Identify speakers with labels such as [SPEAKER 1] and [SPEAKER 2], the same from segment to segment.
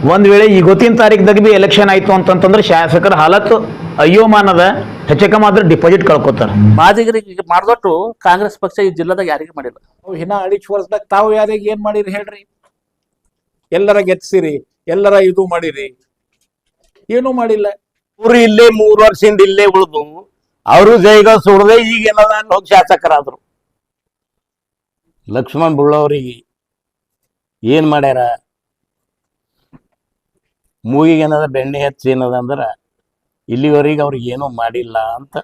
[SPEAKER 1] ಒಂದ್ ವೇಳೆ ಇವತ್ತಿನ ತಾರೀಕದಾಗ ಬಿ ಎಲೆಕ್ಷನ್ ಆಯ್ತು ಅಂತಂದ್ರೆ ಶಾಸಕರ ಹಾಲತ್ತು ಅಯ್ಯೋಮಾನದ ಹೆಚ್ಚಕಮ್ಮ ಆದ್ರೆ ಡಿಪಾಸಿಟ್ ಕಳ್ಕೊತಾರ.
[SPEAKER 2] ಮಾದಿಗರಿಗೆ ಮಾಡ್ದೊಟ್ಟು ಕಾಂಗ್ರೆಸ್ ಪಕ್ಷ ಈ ಜಿಲ್ಲಾದಾಗ ಯಾರಿಗೆ ಮಾಡಿಲ್ಲ.
[SPEAKER 3] ಇನ್ನ 2 ವರ್ಷದಾಗ ತಾವು ಯಾರಿಗೆ ಏನ್ ಮಾಡಿರಿ ಹೇಳ್ರಿ? ಎಲ್ಲರ ಗೆತ್ಸಿರಿ, ಎಲ್ಲರ ಇದು ಮಾಡಿರಿ, ಏನು ಮಾಡಿಲ್ಲ.
[SPEAKER 4] ಅವ್ರು ಇಲ್ಲೇ 3 ವರ್ಷದಿಂದ ಇಲ್ಲೇ ಉಳಿದು ಅವರು ಜೈಗ ಸುಡದೆ ಈಗ ಏನದ ಹೋಗಿ ಶಾಸಕರಾದ್ರು. ಲಕ್ಷ್ಮಣ್ ಬುಳ್ಳವ್ರಿಗೆ ಏನ್ ಮಾಡ್ಯಾರ? ಮೂಗಿಗೆ ಏನದ ಬೆಣ್ಣೆ ಹಚ್ಚಿ ಏನದ ಅಂದ್ರ ಇಲ್ಲಿವರೆಗೆ ಅವ್ರಿಗೆ ಏನೂ ಮಾಡಿಲ್ಲ ಅಂತ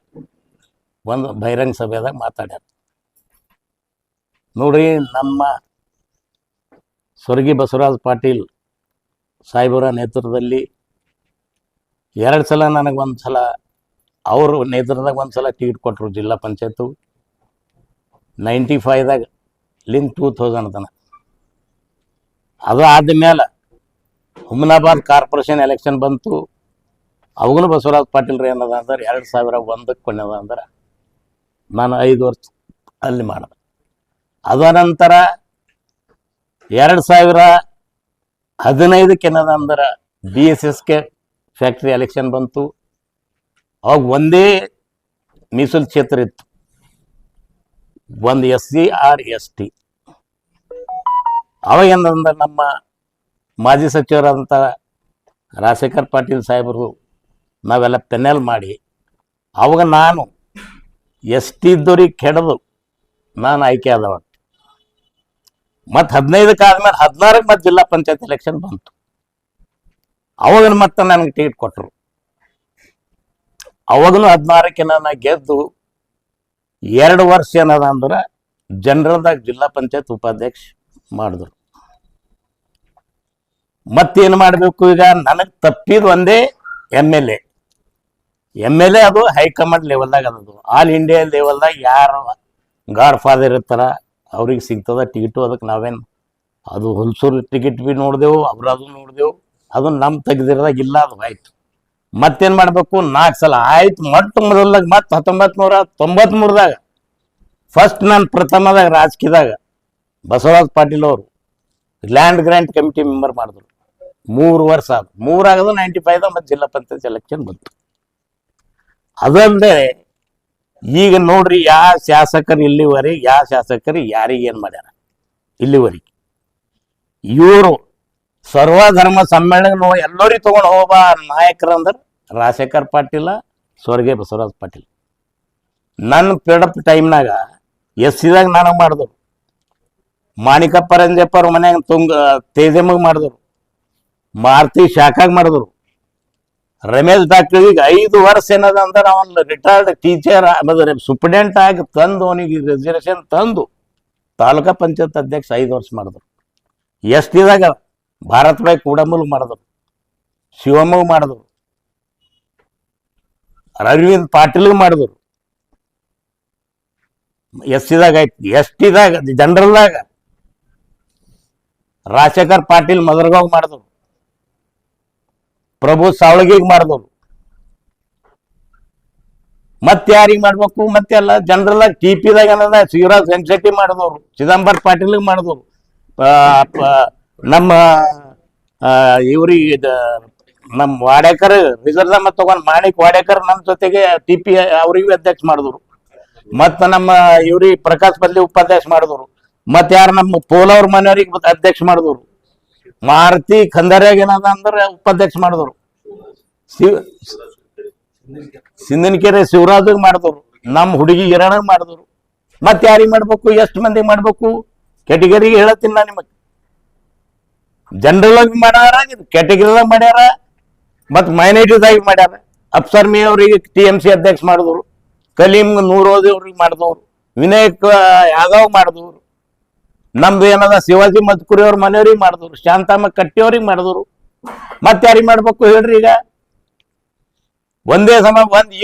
[SPEAKER 4] ಒಂದು ಬಹಿರಂಗ ಸಭೆದಾಗ ಮಾತಾಡ್ಯಾರ. ನೋಡ್ರಿ, ನಮ್ಮ ಸ್ವರ್ಗೀಯ ಬಸವರಾಜ್ ಪಾಟೀಲ್ ಸಾಹೇಬರ ನೇತೃತ್ವದಲ್ಲಿ 2 ಸಲ ನನಗೆ ಒಂದು ಸಲ ಅವ್ರ ನೇತೃತ್ವದಾಗ ಒಂದು ಸಲ ಟಿಕೆಟ್ ಕೊಟ್ಟರು ಜಿಲ್ಲಾ ಪಂಚಾಯತ್ 95ದಾಗ ಲಿಂಕ್ 2000 ತನ. ಅದು ಆದ್ಮೇಲೆ ಹುಮನಾಬಾದ್ ಕಾರ್ಪೊರೇಷನ್ ಎಲೆಕ್ಷನ್ ಬಂತು. ಅವಾಗೂ ಬಸವರಾಜ್ ಪಾಟೀಲ್ ಏನದ ಅಂದ್ರೆ 2001ಕ್ಕೆ ಕೊನೆದ ಅಂದ್ರೆ ನಾನು 5 ವರ್ಷ ಅಲ್ಲಿ ಮಾಡಿದೆ. ಅದ ನಂತರ 2015ಕ್ಕೆ ಏನದ ಅಂದ್ರೆ BSSK ಫ್ಯಾಕ್ಟ್ರಿ ಎಲೆಕ್ಷನ್ ಬಂತು. ಅವಾಗ ಒಂದೇ ಮೀಸಲು ಕ್ಷೇತ್ರ ಇತ್ತು, ಒಂದು SC or ST. ಅವಾಗ ಏನಂದ್ರೆ ನಮ್ಮ ಮಾಜಿ ಸಚಿವರಾದಂಥ ರಾಜಶೇಖರ್ ಪಾಟೀಲ್ ಸಾಹೇಬರು ನಾವೆಲ್ಲ ಪೆನೆಲ್ ಮಾಡಿ ಅವಾಗ ನಾನು ST ಇದ್ದವ್ರಿಗೆ ಕೆಡದು ನಾನು ಆಯ್ಕೆ ಆದವ. ಮತ್ತು 15ಕ್ಕೆ ಆದ್ಮೇಲೆ 16ಕ್ಕೆ ಮತ್ತೆ ಜಿಲ್ಲಾ ಪಂಚಾಯತ್ ಎಲೆಕ್ಷನ್ ಬಂತು. ಅವಾಗ ಮತ್ತೆ ನನಗೆ ಟಿಕೆಟ್ ಕೊಟ್ಟರು. ಅವಾಗೂ 16ಕ್ಕೆ ನಾನು ಗೆದ್ದು 2 ವರ್ಷ ಏನದ ಅಂದ್ರೆ ಜನರಲ್ದಾಗ ಜಿಲ್ಲಾ ಪಂಚಾಯತ್ ಉಪಾಧ್ಯಕ್ಷ ಮಾಡಿದ್ರು. ಮತ್ತೇನು ಮಾಡಬೇಕು ಈಗ? ನನಗೆ ತಪ್ಪಿದ ಒಂದೇ MLA. ಅದು ಹೈಕಮಾಂಡ್ ಲೆವೆಲ್ದಾಗ ಅದದು. ಆಲ್ ಇಂಡಿಯಾ ಲೆವೆಲ್ದಾಗ ಯಾರು ಗಾಡ್ ಫಾದರ್ ಇರ್ತಾರ ಅವ್ರಿಗೆ ಸಿಗ್ತದ ಟಿಕೆಟು. ಅದಕ್ಕೆ ನಾವೇನು ಅದು ಹುಲ್ಸೂರು ಟಿಕೆಟ್ ಬಿ ನೋಡಿದೆವು, ಅದು ನೋಡಿದೆವು. ಅದು ನಮ್ಮ ತೆಗೆದಿರೋದಾಗ ಇಲ್ಲ, ಅದು ಆಯ್ತು. ಮತ್ತೇನು ಮಾಡಬೇಕು? 4 ಸಲ ಆಯ್ತು. ಮೊದಲಾಗ ಮತ್ತೆ 1993ದಾಗ ಫಸ್ಟ್ ನಾನು ಪ್ರಥಮದಾಗ ರಾಜಕೀಯದಾಗ ಬಸವರಾಜ್ ಪಾಟೀಲ್ ಅವರು ಲ್ಯಾಂಡ್ ಗ್ರ್ಯಾಂಟ್ ಕಮಿಟಿ ಮೆಂಬರ್ ಮಾಡಿದ್ರು. 3 ವರ್ಷ ಆದ. 3 ಆಗೋದು 95ದಾಗ ಮತ್ತೆ ಜಿಲ್ಲಾ ಪಂಚಾಯತ್ ಎಲೆಕ್ಷನ್ ಬಂತು. ಅದಲ್ಲದೆ ಈಗ ನೋಡ್ರಿ, ಯಾವ ಶಾಸಕರು ಇಲ್ಲಿವರೆಗೆ ಯಾರಿಗೆ ಏನು ಮಾಡ್ಯಾರ ಇಲ್ಲಿವರೆಗೆ? ಇವರು ಸರ್ವಧರ್ಮ ಸಮ್ಮೇಳನ ಎಲ್ಲರಿಗೆ ತಗೊಂಡು ಹೋಗ ನಾಯಕರಂದ್ರೆ ರಾಜಶೇಖರ್ ಪಾಟೀಲ, ಸ್ವರ್ಗೀಯ ಬಸವರಾಜ್ ಪಾಟೀಲ್. ನನ್ನ ಪೀಡಪ್ ಟೈಮ್ನಾಗ SCದಾಗ ನನಗೆ ಮಾಡಿದ್ರು, ಮಾಣಿಕಪ್ಪ ರಂಜಪ್ಪ ಅವ್ರ ಮನ್ಯಾಗ ತೇಜಮ್ಮಗೆ ಮಾಡಿದ್ರು, ಮಾರುತಿ ಶಾಖಾಗ ಮಾಡಿದ್ರು, ರಮೇಶ್ ಡಾಕ್ಟರ್ಗೆ 5 ವರ್ಷ ಏನದ ಅಂದ್ರೆ ಅವನು ರಿಟೈರ್ಡ್ ಟೀಚರ್ ಸೂಪ್ರಿಡೆಂಟ್ ಆಗಿ ತಂದು ಅವನಿಗೆ ರಿಸರ್ವೇಷನ್ ತಂದು ತಾಲೂಕಾ ಪಂಚಾಯತ್ ಅಧ್ಯಕ್ಷ 5 ವರ್ಷ ಮಾಡಿದ್ರು. STದಾಗ ಭಾರತ್ ಬಾಯ್ ಕೂಡಂಬಲ್ ಮಾಡಿದ್ರು, ಶಿವಮ್ಮಗ್ ಮಾಡಿದ್ರು, ಅರವಿಂದ್ ಪಾಟೀಲ್ಗೆ ಮಾಡಿದ್ರು. SCದಾಗ ಆಯ್ತು. STದಾಗ ಜನರಲ್ದಾಗ ರಾಜಶೇಖರ್ ಪಾಟೀಲ್ ಮದರ್ಗಾವ್ ಮಾಡಿದ್ರು, ಪ್ರಭು ಸಾವಳಗಿಗೆ ಮಾಡಿದ್ರು. ಮತ್ತೆ ಯಾರಿಗೆ ಮಾಡ್ಬೇಕು? ಮತ್ತೆಲ್ಲ ಜನರಲ್ದಾಗ TPದಾಗ ಏನದ ಶಿವರಾಜ್ ವೆಂಕಟಶೆಟ್ಟಿ ಮಾಡಿದವರು, ಚಿದಂಬರ ಪಾಟೀಲ್ಗೆ ಮಾಡಿದವರು, ನಮ್ಮ ಇವ್ರಿಗೆ ನಮ್ಮ ವಾಡೇಕರ್ ರಿಸರ್ವ್ ಮತ್ತು ತಗೊಂಡ್ ಮಾಣಿಕ್ ವಾಡೇಕರ್ ನಮ್ಮ ಜೊತೆಗೆ TP ಅವ್ರಿಗೆ ಅಧ್ಯಕ್ಷ ಮಾಡಿದ್ರು. ಮತ್ತ ನಮ್ಮ ಇವ್ರಿಗೆ ಪ್ರಕಾಶ್ ಬದ್ಲಿ ಉಪಾಧ್ಯಕ್ಷ ಮಾಡಿದ್ರು. ಮತ್ತೆ ಯಾರು ನಮ್ಮ ಪೋಲವ್ರ ಮನೆಯವ್ರಿಗೆ ಅಧ್ಯಕ್ಷ ಮಾಡಿದ್ರು. ಮಾರುತಿ ಖಂದಾರ್ಯಾಗ ಏನದ ಅಂದ್ರೆ ಉಪಾಧ್ಯಕ್ಷ ಮಾಡಿದ್ರು. ಸಿಂಧನಕೆರೆ ಶಿವರಾಜ್ ಮಾಡಿದ್ರು. ನಮ್ಮ ಹುಡುಗಿ ಹಿರಣಗ್ ಮಾಡಿದ್ರು. ಮತ್ತೆ ಯಾರಿಗೆ ಮಾಡ್ಬೇಕು? ಎಷ್ಟು ಮಂದಿ ಮಾಡ್ಬೇಕು? ಕೆಟಗರಿಗೆ ಹೇಳತ್ತೀನಿ ನಾ ನಿಮಗೆ. ಜನರಲ್ ಆಗಿ ಮಾಡ್ಯಾರ, ಕ್ಯಾಟಗರಿದಾಗ ಮಾಡ್ಯಾರ, ಮತ್ತು ಮೈನಾರಿಟಿದಾಗ ಮಾಡ್ಯಾರ. ಅಫ್ಸರ್ ಮಿ ಅವ್ರಿಗೆ TMC ಅಧ್ಯಕ್ಷ ಮಾಡಿದ್ರು, ಕಲೀಂ ನೂರೋದಿ ಅವ್ರಿಗೆ ಮಾಡಿದವ್ರು, ವಿನಾಯಕ್ ಯಾದವ್ ಮಾಡಿದವ್ರು, ನಮ್ದು ಏನದ ಶಿವಾಜಿ ಮದ್ಕುರಿ ಅವ್ರ ಮನೆಯವ್ರಿಗೆ ಮಾಡಿದವ್ರು, ಶಾಂತಮ್ಮ ಕಟ್ಟಿ ಅವ್ರಿಗೆ ಮಾಡಿದವ್ರು. ಮತ್ತೆ ಯಾರಿಗೆ ಮಾಡ್ಬೇಕು ಹೇಳ್ರಿ? ಈಗ ಒಂದೇ ಸಮ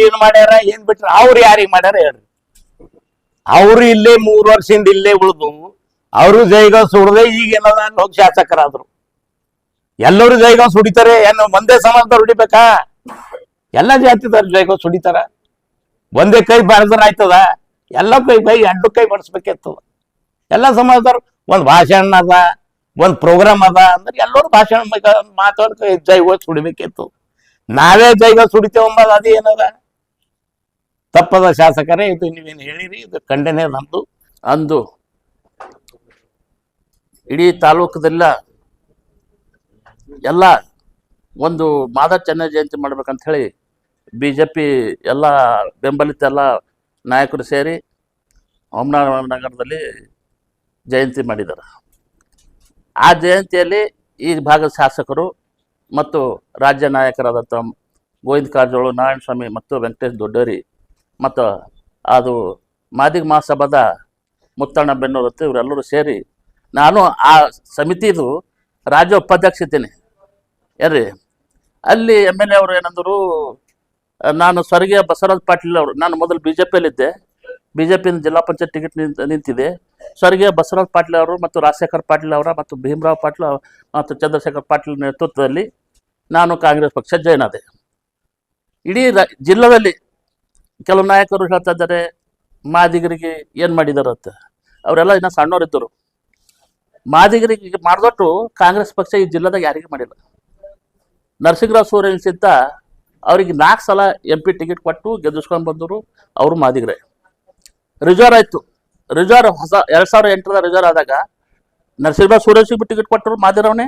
[SPEAKER 4] ಏನ್ ಮಾಡ್ಯಾರ, ಏನ್ ಬಿಟ್ರ? ಅವ್ರು ಯಾರಿಗೆ ಮಾಡ್ಯಾರ ಹೇಳ್ರಿ? ಅವ್ರು ಇಲ್ಲೇ 3 ವರ್ಷದಿಂದ ಇಲ್ಲೇ ಉಳಿದು ಅವರು ಜೈಗ ಸುಡದೆ ಈಗ ಏನದ ಹೋಗಿ ಶಾಸಕರಾದ್ರು. ಎಲ್ಲರೂ ಜೈಗ ಸುಡಿತಾರೆ. ಏನು ಒಂದೇ ಸಮಾಜದವ್ರು ಹೊಡಿಬೇಕಾ? ಎಲ್ಲ ಜಾತಿದವ್ರು ಜೈಗ ಸುಡಿತಾರ. ಒಂದೇ ಕೈ ಬಾರಿದ್ರ ಆಯ್ತದ? ಎಲ್ಲ ಕೈ 2 ಕೈ ಬಡಿಸ್ಬೇಕಿರ್ತದ. ಎಲ್ಲ ಸಮಾಜದವ್ರು ಒಂದು ಭಾಷಣ ಅದ, ಒಂದ್ ಪ್ರೋಗ್ರಾಮ್ ಅದ ಅಂದ್ರೆ ಎಲ್ಲರೂ ಭಾಷಣ ಮಾತಾಡ್ಕೊ ಜೈಗೋಳ್ ಸುಡಿಬೇಕಿತ್ತು. ನಾವೇ ಜೈಗೋಳ್ ಸುಡಿತೇವ ಅಂಬದು ಅದು ಏನದ ತಪ್ಪದ. ಶಾಸಕರೇ, ಇದು ನೀವೇನು ಹೇಳಿರಿ, ಇದು ಖಂಡನೆ ನಮ್ದು.
[SPEAKER 2] ಅಂದು ಇಡೀ ತಾಲೂಕದೆಲ್ಲ ಎಲ್ಲ ಒಂದು ಮಾದಾ ಚೆನ್ನೈ ಜಯಂತಿ ಮಾಡ್ಬೇಕಂತ ಹೇಳಿ BJP ಎಲ್ಲ ಬೆಂಬಲಿತ ಎಲ್ಲ ನಾಯಕರು ಸೇರಿ ನಗರದಲ್ಲಿ ಜಯಂತಿ ಮಾಡಿದ್ದಾರೆ. ಆ ಜಯಂತಿಯಲ್ಲಿ ಈ ಭಾಗದ ಶಾಸಕರು ಮತ್ತು ರಾಜ್ಯ ನಾಯಕರಾದಂಥ ಗೋವಿಂದ ಕಾರಜೋಳ, ನಾರಾಯಣ ಸ್ವಾಮಿ ಮತ್ತು ವೆಂಕಟೇಶ್ ದೊಡ್ಡೇರಿ ಮತ್ತು ಅದು ಮಾದಿಗ ಮಹಾಸಭಾದ ಮುತ್ತಣ್ಣ ಬೆನ್ನೂರತ್ತು ಇವರೆಲ್ಲರೂ ಸೇರಿ, ನಾನು ಆ ಸಮಿತಿದು ರಾಜ್ಯ ಉಪಾಧ್ಯಕ್ಷ ಇದ್ದೇನೆ. ಏನ್ರಿ, ಅಲ್ಲಿ MLA ಅವರು ಏನಂದರು, ನಾನು ಸ್ವರ್ಗೀಯ ಬಸವರಾಜ ಪಾಟೀಲ್ ಅವರು, ನಾನು ಮೊದಲು BJPಯಲ್ಲಿದ್ದೆ, BJPಯಿಂದ ಜಿಲ್ಲಾ ಪಂಚಾಯತ್ ಟಿಕೆಟ್ ನಿಂತಿದೆ. ಸ್ವರ್ಗೀಯ ಬಸವರಾಜ ಪಾಟೀಲ್ ಅವರು ಮತ್ತು ರಾಜಶೇಖರ್ ಪಾಟೀಲ್ ಅವರ ಮತ್ತು ಭೀಮರಾವ್ ಪಾಟೀಲ್ ಮತ್ತು ಚಂದ್ರಶೇಖರ್ ಪಾಟೀಲ್ ನೇತೃತ್ವದಲ್ಲಿ ನಾನು ಕಾಂಗ್ರೆಸ್ ಪಕ್ಷ ಜಾಯ್ನ್ ಆದೆ. ಇಡೀ ಜಿಲ್ಲೆಯಲ್ಲಿ ಕೆಲವು ನಾಯಕರು ಹೇಳ್ತಾ ಇದ್ದಾರೆ ಮಾದಿಗರಿಗೆ ಏನು ಮಾಡಿದಾರಂತ. ಅವರೆಲ್ಲ ಇನ್ನೂ ಸಣ್ಣವರಿದ್ದರು. ಮಾದಿಗರಿಗೆ ಮಾಡಿದೊಟ್ಟು ಕಾಂಗ್ರೆಸ್ ಪಕ್ಷ ಈ ಜಿಲ್ಲೆದಾಗ ಯಾರಿಗೂ ಮಾಡಿಲ್ಲ. ನರಸಿಂಹರಾವ್ ಸೂರ್ಯನ್ಸಿಂತ ಅವ್ರಿಗೆ 4 ಸಲ MP ಟಿಕೆಟ್ ಕೊಟ್ಟು ಗೆದ್ದಿಸ್ಕೊಂಡು ಬಂದರು. ಅವರು ಮಾದಿಗರೇ. ರಿಸರ್ವ್ ಆಯಿತು. ರಿಸರ್ವ್ ಹೊಸ 2008ರ ರಿಸರ್ವ್ ಆದಾಗ ನರಸಿಂಹರಾವ್ ಸೂರ್ಯನ್ಸಿಗೆ ಟಿಕೆಟ್ ಕೊಟ್ಟರು ಮಾದಿರವನೇ.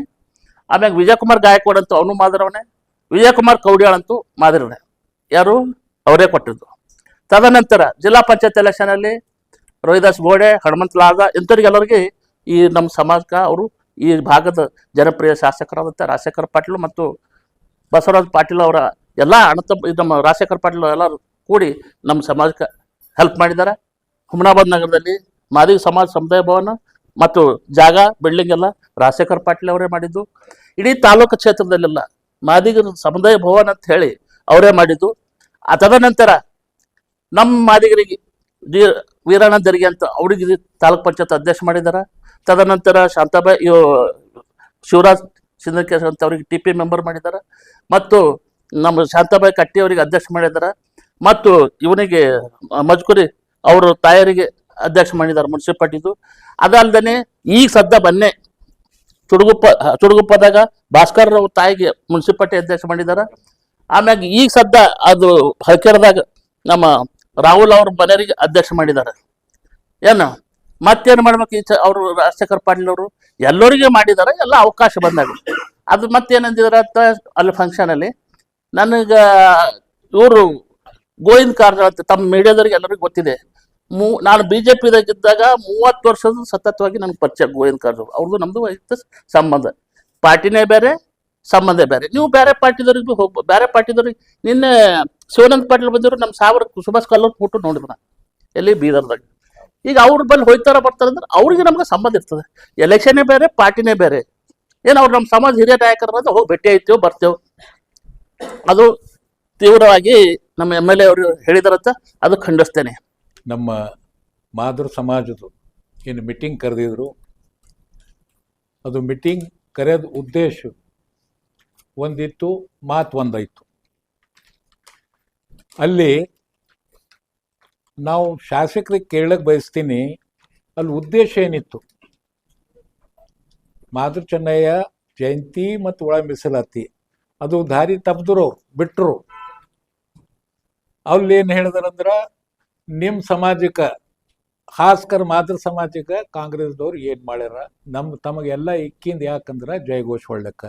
[SPEAKER 2] ಆಮ್ಯಾಗ ವಿಜಯಕುಮಾರ್ ಗಾಯಕ್ವಾಡ್ ಅಂತೂ ಅವನು ಮಾದಿರವನೇ. ವಿಜಯಕುಮಾರ್ ಕೌಡಿಯಾಳ್ ಅಂತೂ ಮಾದಿರವನೇ. ಯಾರು? ಅವರೇ ಕೊಟ್ಟಿದ್ದು. ತದನಂತರ ಜಿಲ್ಲಾ ಪಂಚಾಯತ್ ಎಲೆಕ್ಷನಲ್ಲಿ ರೋಹಿದಾಸ್ ಗೋಡೆ, ಹನುಮಂತ ಲಾದ ಇಂಥವ್ರಿಗೆಲ್ಲರಿಗೆ ಈ ನಮ್ಮ ಸಮಾಜಕ್ಕೆ ಅವರು ಈ ಭಾಗದ ಜನಪ್ರಿಯ ಶಾಸಕರಾದಂಥ ರಾಜಶೇಖರ್ ಪಾಟೀಲ್ ಮತ್ತು ಬಸವರಾಜ ಪಾಟೀಲ್ ಅವರ ಎಲ್ಲ ನಮ್ಮ ರಾಜಶೇಖರ್ ಪಾಟೀಲ್ ಎಲ್ಲರೂ ಕೂಡಿ ನಮ್ಮ ಸಮಾಜಕ್ಕೆ ಹೆಲ್ಪ್ ಮಾಡಿದ್ದಾರೆ. ಹುಮನಾಬಾದ್ ನಗರದಲ್ಲಿ ಮಾದಿಗ ಸಮಾಜ ಸಮುದಾಯ ಭವನ ಮತ್ತು ಜಾಗ ಬಿಲ್ಡಿಂಗ್ ಎಲ್ಲ ರಾಜಶೇಖರ್ ಪಾಟೀಲ್ ಅವರೇ ಮಾಡಿದ್ದು. ಇಡೀ ತಾಲೂಕು ಕ್ಷೇತ್ರದಲ್ಲೆಲ್ಲ ಮಾದಿಗರ ಸಮುದಾಯ ಭವನ ಅಂತ ಹೇಳಿ ಅವರೇ ಮಾಡಿದ್ದು. ತದನಂತರ ನಮ್ಮ ಮಾದಿಗರಿಗೆ ವೀರಣ್ಣ ದರ್ಗೆ ಅಂತ ಅವ್ರಿಗೆ ತಾಲೂಕ್ ಪಂಚಾಯತ್ ಅಧ್ಯಕ್ಷ ಮಾಡಿದ್ದಾರೆ. ತದನಂತರ ಶಾಂತಾಬಾಯಿ ಶಿವರಾಜ್ ಸಿಂಧಕೇಶ್ ಅಂತ ಅವ್ರಿಗೆ TP ಮೆಂಬರ್ ಮಾಡಿದ್ದಾರೆ. ಮತ್ತು ನಮ್ಮ ಶಾಂತಾಬಾಯಿ ಕಟ್ಟಿ ಅವರಿಗೆ ಅಧ್ಯಕ್ಷ ಮಾಡಿದ್ದಾರೆ. ಮತ್ತು ಇವನಿಗೆ ಮಜ್ಕುರಿ ಅವರು ತಾಯರಿಗೆ ಅಧ್ಯಕ್ಷ ಮಾಡಿದ್ದಾರೆ ಮುನ್ಸಿಪಾಲ್ಟಿದು. ಅದಲ್ಲದೆ ಈಗ ಸದ್ಯ ಬನ್ನೆ ಚುಡುಗುಪ್ಪದಾಗ ಭಾಸ್ಕರ್ ಅವ್ರ ತಾಯಿಗೆ ಮುನ್ಸಿಪಾಲ್ಟಿ ಅಧ್ಯಕ್ಷ ಮಾಡಿದ್ದಾರೆ. ಆಮ್ಯಾಗ ಈಗ ಸದ್ಯ ಅದು ಹಳಕೆರದಾಗ ನಮ್ಮ ರಾಹುಲ್ ಅವ್ರ ಮನೆಯವರಿಗೆ ಅಧ್ಯಕ್ಷ ಮಾಡಿದ್ದಾರೆ. ಏನು ಮತ್ತೇನು ಮಾಡ್ಬೇಕು ಅವರು ರಾಜಶೇಖರ್ ಪಾಟೀಲ್ ಅವರು ಎಲ್ಲರಿಗೆ ಮಾಡಿದ್ದಾರೆ. ಎಲ್ಲ ಅವಕಾಶ ಬಂದಾಗ ಅದು ಮತ್ತೇನಂದಿದ್ದಾರೆ ಅಂತ ಅಲ್ಲಿ ಫಂಕ್ಷನಲ್ಲಿ ನನಗೆ ಇವರು ಗೋವಿಂದ ಕಾರಜೋಳ ಅಂತ ತಮ್ಮ ಮೀಡಿಯಾದವ್ರಿಗೆ ಎಲ್ಲರಿಗೂ ಗೊತ್ತಿದೆ. ನಾನು BJPದಾಗಿದ್ದಾಗ 30 ವರ್ಷದ ಸತತವಾಗಿ ನನಗೆ ಪರಿಚಯ ಗೋವಿಂದ ಕಾರಜೋಳ. ಅವ್ರದ್ದು ನಮ್ಮದು ವೈಯಕ್ತಿಕ ಸಂಬಂಧ. ಪಾರ್ಟಿನೇ ಬೇರೆ, ಸಂಬಂಧ ಬೇರೆ. ನೀವು ಬೇರೆ ಪಾರ್ಟಿದವ್ರಿಗೆ ಭೀ ಹೋಗ್ಬೋದು. ಬೇರೆ ಪಾರ್ಟಿದವ್ರಿಗೆ ನಿನ್ನೆ ಶಿವಾನಂದ ಪಾಟೀಲ್ ಬಂದಿದ್ರು, ನಮ್ಮ ಸುಭಾಷ್ ಕಲ್ಲೂರ್ ಫೋಟೋ ನೋಡಿದ್ರು ನಾನು ಎಲ್ಲಿ ಬೀದರ್ದಾಗ. ಈಗ ಅವ್ರ ಬಲ್ಲಿ ಹೋಯ್ತಾರ ಬರ್ತಾರೆ ಅಂದ್ರೆ ಅವ್ರಿಗೆ ನಮ್ಗೆ ಸಂಬಂಧ ಇರ್ತದೆ. ಎಲೆಕ್ಷನ್ನೇ ಬೇರೆ, ಪಾರ್ಟಿನೇ ಬೇರೆ. ಏನು ಅವ್ರು ನಮ್ಮ ಸಮಾಜ ಹಿರಿಯ ನಾಯಕರ ಹೋಗಿ ಭೇಟಿ ಆಯ್ತೇವೆ ಬರ್ತೇವೆ. ಅದು ತೀವ್ರವಾಗಿ ನಮ್ಮ MLA ಅವರು ಹೇಳಿದಾರಂತ ಅದು ಖಂಡಿಸ್ತೇನೆ.
[SPEAKER 3] ನಮ್ಮ ಮಾದರ ಸಮಾಜದ್ದು ಏನು ಮೀಟಿಂಗ್ ಕರೆದಿದ್ರು, ಅದು ಮೀಟಿಂಗ್ ಕರೆಯೋದು ಉದ್ದೇಶ ಒಂದಿತ್ತು, ಮಾತು ಒಂದಾಯಿತು. ಅಲ್ಲಿ ನಾವು ಶಾಸಕರಿಗೆ ಕೇಳಕ್ಕೆ ಬಯಸ್ತೀನಿ, ಅಲ್ಲಿ ಉದ್ದೇಶ ಏನಿತ್ತು? ಮಾದರ ಚೆನ್ನಯ್ಯ ಜಯಂತಿ ಮತ್ತು ಒಳ ಮೀಸಲಾತಿ ಅದು ದಾರಿ ತಪ್ಪಿದ್ರು, ಬಿಟ್ಟರು. ಅಲ್ಲಿ ಏನು ಹೇಳಿದಾರಂದ್ರೆ, ನಿಮ್ಮ ಸಮಾಜಕ್ಕೆ ಖಾಸ್ಕರ್ ಮಾದರ ಸಮಾಜಕ್ಕೆ ಕಾಂಗ್ರೆಸ್ದವ್ರು ಏನು ಮಾಡ್ಯಾರ, ತಮಗೆಲ್ಲ ಇಕ್ಕಿಂದ ಯಾಕಂದ್ರೆ ಜಯಘೋಷ್ ಹೊಳ್ಳಕ್ಕ.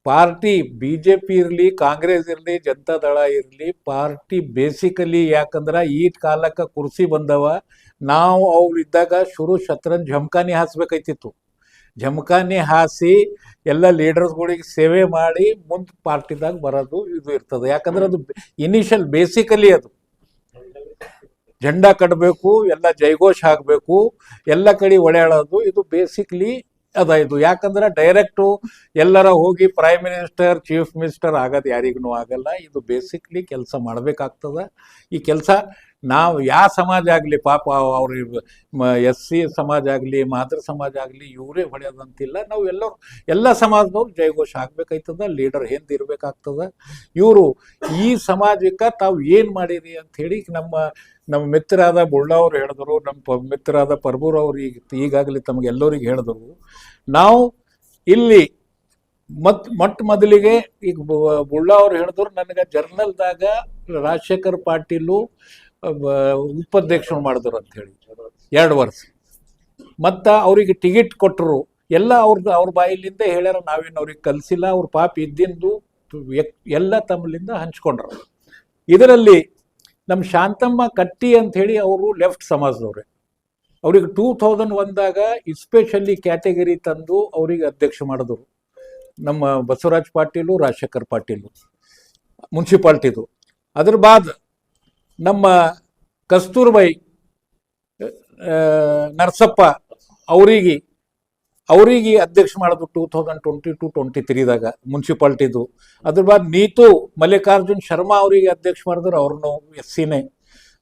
[SPEAKER 3] ಪಾರ್ಟಿ BJP ಇರಲಿ, ಕಾಂಗ್ರೆಸ್ ಇರಲಿ, ಜನತಾ ದಳ ಇರಲಿ, ಪಾರ್ಟಿ ಬೇಸಿಕಲಿ ಯಾಕಂದ್ರೆ ಈ ಕಾಲಕ್ಕೆ ಕುರ್ಸಿ ಬಂದವ. ನಾವು ಅವ್ರು ಇದ್ದಾಗ ಶುರು ಶತ್ರಂಜ್ ಝಮ್ಖಾನಿ ಹಾಸ್ಬೇಕಾಯ್ತಿತ್ತು. ಝಮ್ಖಾನಿ ಹಾಸಿ ಎಲ್ಲ ಲೀಡರ್ಸ್ಗಳಿಗೆ ಸೇವೆ ಮಾಡಿ ಮುಂದೆ ಪಾರ್ಟಿದಾಗ ಬರೋದು ಇದು ಇರ್ತದೆ. ಯಾಕಂದ್ರೆ ಅದು ಇನಿಷಿಯಲ್ ಬೇಸಿಕಲಿ ಅದು ಜೆಂಡಾ ಕಟ್ಟಬೇಕು, ಎಲ್ಲ ಜೈಘೋಷ್ ಹಾಕಬೇಕು, ಎಲ್ಲ ಕಡೆ ಓಡಾಡೋದು ಇದು ಬೇಸಿಕ್ಲಿ ಅದ. ಇದು ಯಾಕಂದ್ರೆ ಡೈರೆಕ್ಟು ಎಲ್ಲರ ಹೋಗಿ ಪ್ರೈಮ್ ಮಿನಿಸ್ಟರ್, ಚೀಫ್ ಮಿನಿಸ್ಟರ್ ಆಗೋದು ಯಾರಿಗೂ ಆಗಲ್ಲ. ಇದು ಬೇಸಿಕ್ಲಿ ಕೆಲಸ ಮಾಡಬೇಕಾಗ್ತದೆ. ಈ ಕೆಲಸ ನಾವು ಯಾವ ಸಮಾಜ ಆಗಲಿ ಪಾಪ ಅವ್ರ SC ಸಮಾಜ ಆಗಲಿ ಮಾದರ ಸಮಾಜ ಆಗಲಿ ಇವರೇ ಹೊಡೆಯೋದಂತಿಲ್ಲ. ನಾವು ಎಲ್ಲ ಸಮಾಜದವ್ರು ಜಯಘೋಷ ಆಗ್ಬೇಕಾಯ್ತದ, ಲೀಡರ್ ಹಿಂದಿರ್ಬೇಕಾಗ್ತದ. ಇವರು ಈ ಸಮಾಜಕ್ಕೆ ತಾವು ಏನು ಮಾಡಿರಿ ಅಂತ ಹೇಳಿ ನಮ್ಮ ಮಿತ್ರರಾದ ಬುಳ್ಳವ್ರು ಹೇಳಿದ್ರು, ನಮ್ಮ ಮಿತ್ರರಾದ ಪರ್ಬೂರ್ ಅವ್ರು ಈಗಾಗಲೇ ತಮಗೆಲ್ಲರಿಗೆ ಹೇಳಿದ್ರು. ನಾವು ಇಲ್ಲಿ ಮೊಟ್ಟ ಮೊದಲಿಗೆ ಈಗ ಬುಳ್ಳ ಅವ್ರು ಹೇಳಿದ್ರು, ನನಗೆ ಜರ್ನಲ್ದಾಗ ರಾಜಶೇಖರ್ ಪಾಟೀಲು ಉಪಾಧ್ಯಕ್ಷರು ಮಾಡಿದ್ರು ಅಂತ ಹೇಳಿ 2 ವರ್ಷ. ಮತ್ತು ಅವರಿಗೆ ಟಿಕೆಟ್ ಕೊಟ್ಟರು. ಎಲ್ಲ ಅವ್ರ ಬಾಯಿಲಿಂದ ಹೇಳ್ಯಾರ, ನಾವೇನು ಅವ್ರಿಗೆ ಕಲಿಸಿಲ್ಲ. ಅವ್ರ ಪಾಪ ಇದ್ದಿಂದು ಎಲ್ಲ ತಮ್ಮಲಿಂದ ಹಂಚ್ಕೊಂಡ್ರು. ಇದರಲ್ಲಿ ನಮ್ಮ ಶಾಂತಮ್ಮ ಕಟ್ಟಿ ಅಂತ ಹೇಳಿ ಅವರು ಲೆಫ್ಟ್ ಸಮಾಜದವ್ರೆ. ಅವ್ರಿಗೆ 2001ದಾಗ ಎಸ್ಪೆಷಲಿ ಕ್ಯಾಟಗರಿ ತಂದು ಅವರಿಗೆ ಅಧ್ಯಕ್ಷ ಮಾಡಿದ್ರು. ನಮ್ಮ ಬಸವರಾಜ್ ಪಾಟೀಲು, ರಾಜಶೇಖರ್ ಪಾಟೀಲು ಮುನ್ಸಿಪಾಲ್ಟಿದು. ಅದ್ರ ಬಾದ್ ನಮ್ಮ ಕಸ್ತೂರ್ಬಾಯಿ ನರಸಪ್ಪ ಅವರಿಗೆ ಅಧ್ಯಕ್ಷ ಮಾಡಿದ್ರು 2022-23ದಾಗ ಮುನ್ಸಿಪಾಲ್ಟಿದು. ಅದ್ರ ಬಾದ್ ನೀತು ಮಲ್ಲಿಕಾರ್ಜುನ್ ಶರ್ಮಾ ಅವರಿಗೆ ಅಧ್ಯಕ್ಷ ಮಾಡಿದ್ರು, ಅವ್ರನ್ನು SCನೇ.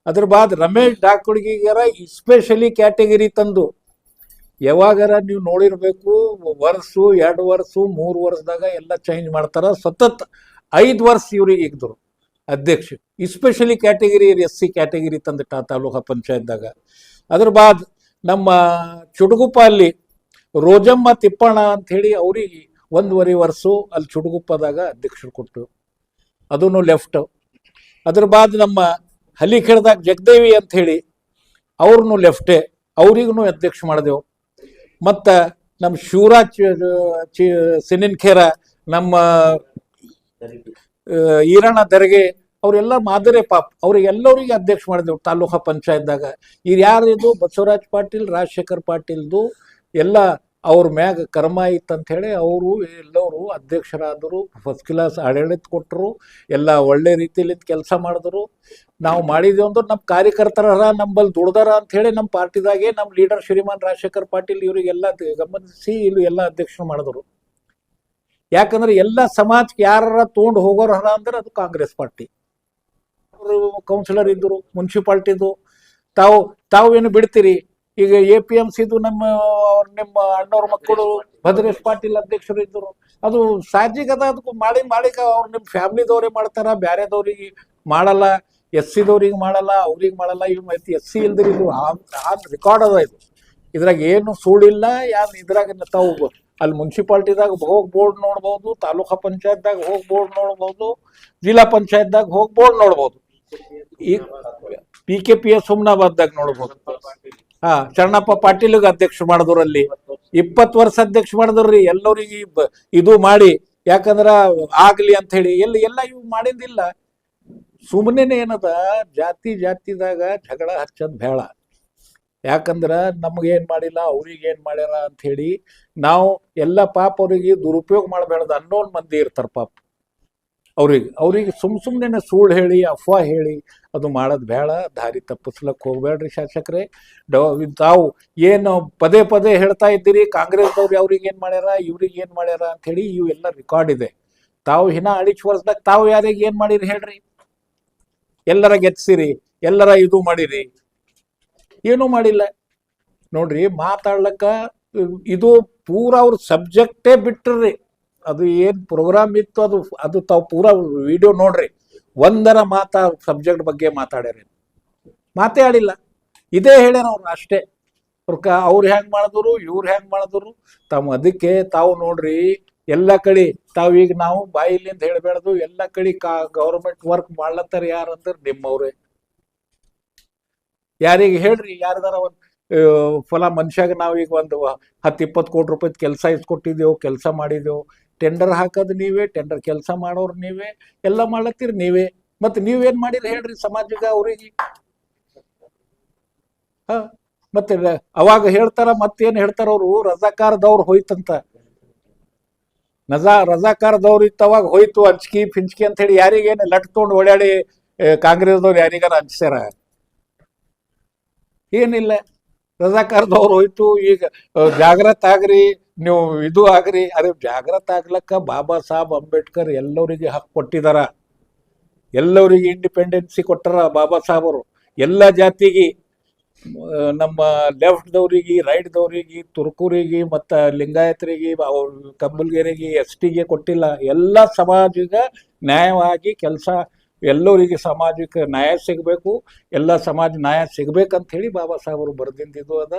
[SPEAKER 3] ಅದ್ರ ಬಾದ್ ರಮೇಶ್ ಡಾಕುಳಿಗಾರ ಎಸ್ಪೆಷಲಿ ಕ್ಯಾಟಗರಿ ತಂದು, ಯಾವಾಗಾರ ನೀವು ನೋಡಿರ್ಬೇಕು, ವರ್ಷ 2 ವರ್ಷ 3 ವರ್ಷದಾಗ ಎಲ್ಲ ಚೇಂಜ್ ಮಾಡ್ತಾರ. ಸತತ್ 5 ವರ್ಷ ಇವ್ರಿಗೆ ಇದ್ರು ಅಧ್ಯಕ್ಷ, ಎಸ್ಪೆಷಲಿ ಕ್ಯಾಟಗರಿ SC ಕ್ಯಾಟಗರಿ ತಂದು ತಾಲೂಕಾ ಪಂಚಾಯತ್ದಾಗ. ಅದ್ರ ಬಾದ್ ನಮ್ಮ ಚುಟುಗುಪ್ಪ ಅಲ್ಲಿ ರೋಜಮ್ಮ ತಿಪ್ಪಣ್ಣ ಅಂತ ಹೇಳಿ ಅವ್ರಿಗೆ 1.5 ವರ್ಷ ಅಲ್ಲಿ ಚುಟುಗುಪ್ಪದಾಗ ಅಧ್ಯಕ್ಷರು ಕೊಟ್ಟು, ಅದನ್ನು ಲೆಫ್ಟ್. ಅದ್ರ ಬಾದ್ ನಮ್ಮ ಹಲಿಖೇಡ್ದಾಗ ಜಗದೇವಿ ಅಂತ ಹೇಳಿ ಅವ್ರನ್ನು ಲೆಫ್ಟೇ, ಅವ್ರಿಗೂ ಅಧ್ಯಕ್ಷ ಮಾಡಿದೆವು. ಮತ್ತು ನಮ್ಮ ಶಿವರಾಜ್ ಸಿನಿನ್ಖೇರ, ನಮ್ಮ ಈರಣ್ಣ ದರ್ಗೆ ಅವರೆಲ್ಲ ಮಾದರಿ ಪಾಪ್, ಅವ್ರಿಗೆಲ್ಲರಿಗೆ ಅಧ್ಯಕ್ಷ ಮಾಡಿದೆವು ತಾಲೂಕಾ ಪಂಚಾಯತ್ದಾಗ. ಇದು ಯಾರಿದು? ಬಸವರಾಜ್ ಪಾಟೀಲ್, ರಾಜಶೇಖರ್ ಪಾಟೀಲ್ದು ಎಲ್ಲ ಅವ್ರ ಮ್ಯಾಗ ಕರ್ಮ ಇತ್ತಂತ ಹೇಳಿ ಅವರು ಎಲ್ಲರೂ ಅಧ್ಯಕ್ಷರಾದರು. ಫಸ್ಟ್ ಕ್ಲಾಸ್ ಆಡಳಿತ ಕೊಟ್ಟರು, ಎಲ್ಲ ಒಳ್ಳೆ ರೀತಿಯಲ್ಲಿ ಕೆಲಸ ಮಾಡಿದ್ರು. ನಾವು ಮಾಡಿದೆವು ಅಂದ್ರೆ ನಮ್ಮ ಕಾರ್ಯಕರ್ತರ ನಮ್ಮಲ್ಲಿ ದುಡ್ದಾರ ಅಂತ ಹೇಳಿ ನಮ್ಮ ಪಾರ್ಟಿದಾಗೆ ನಮ್ಮ ಲೀಡರ್ ಶ್ರೀಮಾನ್ ರಾಜಶೇಖರ್ ಪಾಟೀಲ್ ಇವರಿಗೆಲ್ಲ ಗಮನಿಸಿ ಇಲ್ಲಿ ಎಲ್ಲ ಅಧ್ಯಕ್ಷ ಮಾಡಿದ್ರು. ಯಾಕಂದ್ರೆ ಎಲ್ಲ ಸಮಾಜಕ್ಕೆ ಯಾರ ತೊಗೊಂಡು ಹೋಗೋರ ಅಂದ್ರೆ ಅದು ಕಾಂಗ್ರೆಸ್ ಪಾರ್ಟಿ. ಅವರು ಕೌನ್ಸಿಲರ್ ಇದ್ದರು ಮುನ್ಸಿಪಾಲ್ಟಿದು. ತಾವು ಏನು ಬಿಡ್ತೀರಿ? ಈಗ APMCದು ನಿಮ್ಮ ಅಣ್ಣವ್ರ ಮಕ್ಕಳು ಭದ್ರೇಶ್ ಪಾಟೀಲ್ ಅಧ್ಯಕ್ಷರು ಇದ್ದರು. ಅದು ಸಾಜಿಗದ, ಅದಕ್ಕೂ ಮಾಡಿ ಅವ್ರು ನಿಮ್ಮ ಫ್ಯಾಮಿಲಿದವರೇ ಮಾಡ್ತಾರ, ಬೇರೆದವ್ರಿಗೆ ಮಾಡಲ್ಲ. SCದವ್ರಿಗೆ ಮಾಡಲ್ಲ, ಅವ್ರಿಗೆ ಮಾಡಲ್ಲ. ಇವ್ SC ಇಲ್ದಿರಿ ಇದು ರೆಕಾರ್ಡ್ ಅದ. ಇದು ಇದ್ರಾಗ ಏನು ಸುಳ್ಳಿಲ್ಲ. ಇದ್ರಾಗ ತಾವು ಅಲ್ಲಿ ಮುನ್ಸಿಪಾಲ್ಟಿದಾಗ ಹೋಗಿ ಬೋರ್ಡ್ ನೋಡ್ಬೋದು, ತಾಲೂಕಾ ಪಂಚಾಯತ್ದಾಗ ಹೋಗಿ ಬೋರ್ಡ್ ನೋಡ್ಬೋದು, ಜಿಲ್ಲಾ ಪಂಚಾಯತ್ದಾಗ ಹೋಗಿ ಬೋರ್ಡ್ ನೋಡ್ಬೋದು. ಈ PKPS ಹುಮ್ನಾಬಾದ್ದಾಗ ನೋಡ್ಬೋದು. ಶರಣಪ್ಪ ಪಾಟೀಲ್ಗೆ ಅಧ್ಯಕ್ಷ ಮಾಡಿದ್ರು, ಅಲ್ಲಿ 20 ವರ್ಷ ಅಧ್ಯಕ್ಷ ಮಾಡಿದ್ರಿ. ಎಲ್ಲರಿಗೆ ಇದು ಮಾಡಿ, ಯಾಕಂದ್ರ ಆಗ್ಲಿ ಅಂತ ಹೇಳಿ ಎಲ್ಲ ಇವು ಮಾಡಿದ್ದಿಲ್ಲ. ಸುಮ್ಮನೆ ಏನದ, ಜಾತಿದಾಗ ಜಗಳ ಹಚ್ಚದ್ ಬೇಡ. ಯಾಕಂದ್ರ ನಮ್ಗೇನ್ ಮಾಡಿಲ್ಲ, ಅವ್ರಿಗೇನ್ ಮಾಡ್ಯಾರ ಅಂತ ಹೇಳಿ ನಾವು ಎಲ್ಲ ಪಾಪ ಅವ್ರಿಗೆ ದುರುಪಯೋಗ ಮಾಡಬೇಡದು. ಅನ್ನೋನ್ ಮಂದಿ ಇರ್ತಾರ ಪಾಪ. ಅವ್ರಿಗೆ ಸುಮ್ಮನೆ ಸುಳ್ಳು ಹೇಳಿ, ಅಫವಾ ಹೇಳಿ ಅದು ಮಾಡೋದು ಬೇಡ. ದಾರಿ ತಪ್ಪಿಸ್ಲಕ್ಕೆ ಹೋಗ್ಬೇಡ್ರಿ ಶಾಸಕರೇ. ತಾವು ಏನು ಪದೇ ಹೇಳ್ತಾ ಇದ್ದೀರಿ, ಕಾಂಗ್ರೆಸ್ದವ್ರು ಅವ್ರಿಗೆ ಏನು ಮಾಡ್ಯಾರ, ಇವ್ರಿಗೆ ಏನು ಮಾಡ್ಯಾರ ಅಂತ ಹೇಳಿ ಇವೆಲ್ಲ ರೆಕಾರ್ಡ್ ಇದೆ. ತಾವು ಇನ್ನ 2 ವರ್ಷದಾಗ ತಾವು ಯಾರಿಗೆ ಏನು ಮಾಡಿರಿ ಹೇಳ್ರಿ? ಎಲ್ಲರ ಗೆದ್ಸಿರಿ, ಎಲ್ಲರ ಇದು ಮಾಡಿರಿ? ಏನೂ ಮಾಡಿಲ್ಲ ನೋಡ್ರಿ. ಮಾತಾಡ್ಲಕ್ಕ ಇದು ಪೂರಾ ಅವ್ರ ಸಬ್ಜೆಕ್ಟೇ ಬಿಟ್ರಿ. ಅದು ಏನು ಪ್ರೋಗ್ರಾಮ್ ಇತ್ತು ಅದು ತಾವು ಪೂರಾ ವಿಡಿಯೋ ನೋಡ್ರಿ. ಒಂದರ ಸಬ್ಜೆಕ್ಟ್ ಬಗ್ಗೆ ಮಾತೇ ಆಡಿಲ್ಲ. ಇದೇ ಹೇಳ್ಯಾರ ಅವ್ರು ಅಷ್ಟೇ. ಅವ್ರು ಹೆಂಗ್ ಮಾಡಿದ್ರು, ಇವ್ರು ಹೆಂಗ್ ಮಾಡಿದ್ರು ಅದಕ್ಕೆ ತಾವು ನೋಡ್ರಿ. ಎಲ್ಲ ಕಡೆ ತಾವೀಗ ನಾವು ಬಾಯಿಲಿಂದ ಹೇಳ್ಬೇಡ್ದು, ಎಲ್ಲ ಕಡೆ ಗೌರ್ಮೆಂಟ್ ವರ್ಕ್ ಮಾಡ್ಲತ್ತಾರ ಯಾರಂದ್ರೆ ನಿಮ್ಮವ್ರೆ. ಯಾರಿಗೆ ಹೇಳ್ರಿ, ಯಾರ್ದಾರ ಒಂದು ಫಲ ಮನುಷ್ಯಾಗ ನಾವೀಗ ಒಂದು 10-20 ಕೋಟಿ ರೂಪಾಯಿ ಕೆಲಸ ಇಸ್ಕೊಟ್ಟಿದ್ದೆವು, ಕೆಲಸ ಮಾಡಿದೆವು. ಟೆಂಡರ್ ಹಾಕೋದು ನೀವೇ, ಟೆಂಡರ್ ಕೆಲಸ ಮಾಡೋರು ನೀವೇ, ಎಲ್ಲ ಮಾಡ್ಲತ್ತೀರಿ ನೀವೇ. ಮತ್ತೆ ನೀವೇನ್ ಮಾಡಿರಿ ಹೇಳ್ರಿ ಸಮಾಜಕ್ಕೆ ಅವ್ರಿಗೆ? ಮತ್ತೆ ಅವಾಗ ಹೇಳ್ತಾರ, ಮತ್ತೇನ್ ಹೇಳ್ತಾರ ಅವರು, ರಜಾಕಾರದವ್ರು ಹೋಯ್ತಂತ. ರಜಾಕಾರದವ್ರು ಇತ್ತು, ಅವಾಗ ಹೋಯ್ತು ಅಂಚ್ಕಿ ಪಿಂಚ್ಕಿ ಅಂತ ಹೇಳಿ ಯಾರಿಗೇನು ಲಟ್ ತೊಗೊಂಡು ಓಡಾಡಿ ಕಾಂಗ್ರೆಸ್ದವ್ರು ಯಾರಿಗಾರ ಹಂಚ್ಸ್ಯಾರ? ಏನಿಲ್ಲ. ರಜಾಕಾರದವ್ರು ಹೋಯ್ತು. ಈಗ ಜಾಗ್ರತ ಆಗ್ರಿ, ನೀವು ಇದು ಆಗ್ರಿ. ಅರೆ ಜಾಗ್ರತ ಆಗ್ಲಕ್ಕ ಬಾಬಾ ಸಾಹೇಬ್ ಅಂಬೇಡ್ಕರ್ ಎಲ್ಲರಿಗೆ ಹಕ್ಕು ಕೊಟ್ಟಿದಾರ, ಎಲ್ಲರಿಗೆ ಇಂಡಿಪೆಂಡೆನ್ಸಿ ಕೊಟ್ಟಾರ ಬಾಬಾ ಸಾಹೇಬರು. ಎಲ್ಲ ಜಾತಿಗೆ ನಮ್ಮ ಲೆಫ್ಟ್ದವ್ರಿಗೆ ರೈಟ್ದವ್ರಿಗೆ ತುರ್ಕೂರಿಗೆ ಮತ್ತು ಲಿಂಗಾಯತರಿಗೆ ಕಬ್ಬಲ್ಗೆರಿಗೆ ಎಸ್ ಟಿಗೆ ಕೊಟ್ಟಿಲ್ಲ. ಎಲ್ಲ ಸಮಾಜಿಗೆ ನ್ಯಾಯವಾಗಿ ಕೆಲಸ, ಎಲ್ಲರಿಗೆ ಸಮಾಜಕ್ಕೆ ನ್ಯಾಯ ಸಿಗಬೇಕು, ಎಲ್ಲ ಸಮಾಜ ನ್ಯಾಯ ಸಿಗಬೇಕಂತ ಹೇಳಿ ಬಾಬಾ ಸಾಹೇಬರು ಬರೆದಿಂದಿದ್ದು ಅದ.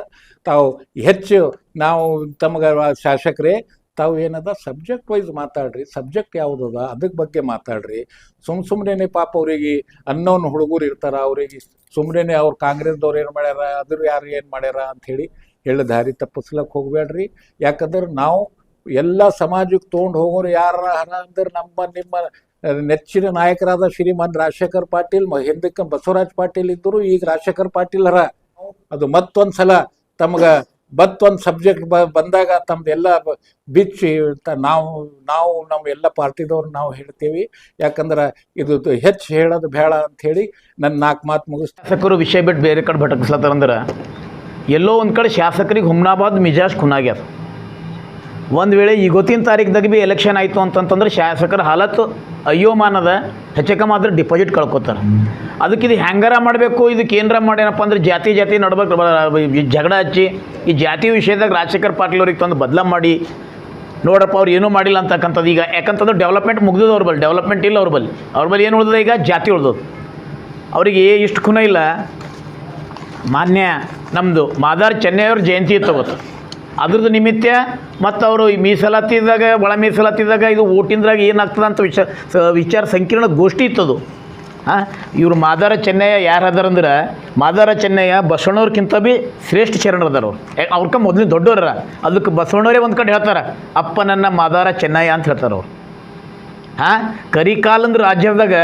[SPEAKER 3] ತಾವು ಹೆಚ್ಚು ನಾವು ತಮಗೆ ಶಾಸಕರೇ ತಾವು ಏನದ ಸಬ್ಜೆಕ್ಟ್ ವೈಸ್ ಮಾತಾಡ್ರಿ, ಸಬ್ಜೆಕ್ಟ್ ಯಾವುದದ ಅದಕ್ಕೆ ಬಗ್ಗೆ ಮಾತಾಡ್ರಿ. ಸುಮ್ಮನೆ ಪಾಪ ಅವರಿಗೆ ಅನ್ನೋನ್ ಹುಡುಗರು ಇರ್ತಾರ, ಅವರಿಗೆ ಸುಮ್ಮನೆ ಅವ್ರು ಕಾಂಗ್ರೆಸ್ದವ್ರು ಏನು ಮಾಡ್ಯಾರ, ಅದ್ರ ಯಾರು ಏನು ಮಾಡ್ಯಾರ ಅಂಥೇಳಿ ಹೇಳಿ ದಾರಿ ತಪ್ಪಿಸ್ಲಕ್ಕೆ ಹೋಗಬೇಡ್ರಿ. ಯಾಕಂದ್ರೆ ನಾವು ಎಲ್ಲ ಸಮಾಜಕ್ಕೆ ತೊಗೊಂಡು ಹೋಗೋರು ಯಾರ ಹರ ಅಂದ್ರೆ ನಿಮ್ಮ ನೆಚ್ಚಿನ ನಾಯಕರಾದ ಶ್ರೀಮಾನ್ ರಾಜಶೇಖರ್ ಪಾಟೀಲ್, ಹಿಂದಕ್ಕೆ ಬಸವರಾಜ್ ಪಾಟೀಲ್ ಇದ್ದರು, ಈಗ ರಾಜಶೇಖರ್ ಪಾಟೀಲ್ ಹರ. ಅದು ಮತ್ತೊಂದು ಸಲ ತಮ್ಗೆ ಮತ್ತೊಂದು ಸಬ್ಜೆಕ್ಟ್ ಬಂದಾಗ ತಮ್ದೆಲ್ಲ ಬಿಚ್ಚಿ ನಾವು ನಮ್ಮ ಎಲ್ಲ ಪಾರ್ಟಿದವ್ರು ನಾವು ಹೇಳ್ತೀವಿ. ಯಾಕಂದ್ರೆ ಇದು ಹೆಚ್ಚು ಹೇಳೋದು ಬೇಡ ಅಂಥೇಳಿ ನನ್ನ 4 ಮಾತು ಮುಗಿಸ್ತೀನಿ.
[SPEAKER 1] ಶಾಸಕರು ವಿಷಯ ಬಿಟ್ಟು ಬೇರೆ ಕಡೆ ಭಟಕಿಸ್ಲತ್ತಾರಂದ್ರೆ ಎಲ್ಲೋ ಒಂದು ಕಡೆ ಶಾಸಕರಿಗೆ ಹುಮ್ನಾಬಾದ್ ಮಿಜಾಜ್ ಖುನಾಗ್ಯದ. ಒಂದು ವೇಳೆ ಇವತ್ತಿನ ತಾರೀಕಿದಾಗ ಭೀ ಎಲೆಕ್ಷನ್ ಆಯಿತು ಅಂತಂತಂದ್ರೆ ಶಾಸಕರ ಹಾಲತ್ತು ಅಯ್ಯೋಮಾನದ ಹೆಚ್ಚಕಮಾದ್ರೆ ಡಿಪಾಸಿಟ್ ಕಳ್ಕೊತಾರೆ. ಅದಕ್ಕೆ ಇದು ಹ್ಯಾಂಗಾರ ಮಾಡಬೇಕು, ಇದಕ್ಕೆ ಏನಾರ ಮಾಡೇನಪ್ಪ ಅಂದ್ರೆ ಜಾತಿ ನಡ್ಬೇಕು ಜಗಳ ಹಚ್ಚಿ ಈ ಜಾತಿ ವಿಷಯದಾಗ ರಾಜಶೇಖರ್ ಪಾಟೀಲ್ ಅವ್ರಿಗೆ ತಂದು ಬದಲ ಮಾಡಿ ನೋಡಪ್ಪ ಅವ್ರು ಏನೂ ಮಾಡಿಲ್ಲ ಅಂತಕ್ಕಂಥದ್ದು. ಈಗ ಯಾಕಂತಂದ್ರೆ ಡೆವಲಪ್ಮೆಂಟ್ ಮುಗ್ದದ ಅವ್ರ ಬಲ್ಲಿ, ಡೆವಲಪ್ಮೆಂಟ್ ಇಲ್ಲ ಅವ್ರ ಬಲ್ಲಿ ಏನು ಉಳ್ದದ ಈಗ ಜಾತಿ ಉಳ್ದದು. ಅವರಿಗೆ ಇಷ್ಟು ಖುನ ಇಲ್ಲ. ಮಾನ್ಯ ನಮ್ಮದು ಮಾದಾರ್ ಚೆನ್ನೈಯವ್ರ ಜಯಂತಿ ಇತ್ತು ಅವತ್ತು, ಅದ್ರದ್ದು ನಿಮಿತ್ತ ಮತ್ತು ಅವರು ಮೀಸಲಾತಿದಾಗ ಒಳ ಮೀಸಲಾತಿದಾಗ ಇದು ಓಟಿಂದ್ರಾಗ ಏನಾಗ್ತದೆ ಅಂತ ವಿಚಾರ ಸಂಕೀರ್ಣ ಗೋಷ್ಠಿ ಇತ್ತದು. ಇವರು ಮಾದಾರ ಚೆನ್ನಯ್ಯ ಯಾರು ಅದಾರಂದ್ರೆ ಮಾದಾರ ಚೆನ್ನಯ್ಯ ಬಸವಣ್ಣವ್ರಕ್ಕಿಂತ ಭೀ ಶ್ರೇಷ್ಠ ಶರಣರು ಅದಾರ. ಅವ್ರಕ್ಕ ಮೊದಲಿನ ದೊಡ್ಡವ್ರ, ಅದಕ್ಕೆ ಬಸವಣ್ಣವರೇ ಒಂದು ಕಡೆ ಹೇಳ್ತಾರೆ ಅಪ್ಪ ನನ್ನ ಮಾದಾರ ಚೆನ್ನಯ್ಯ ಅಂತ ಹೇಳ್ತಾರೆ ಅವ್ರು. ಕರಿಕಾಲ್ ಅಂದ್ರೆ ರಾಜ್ಯದಾಗ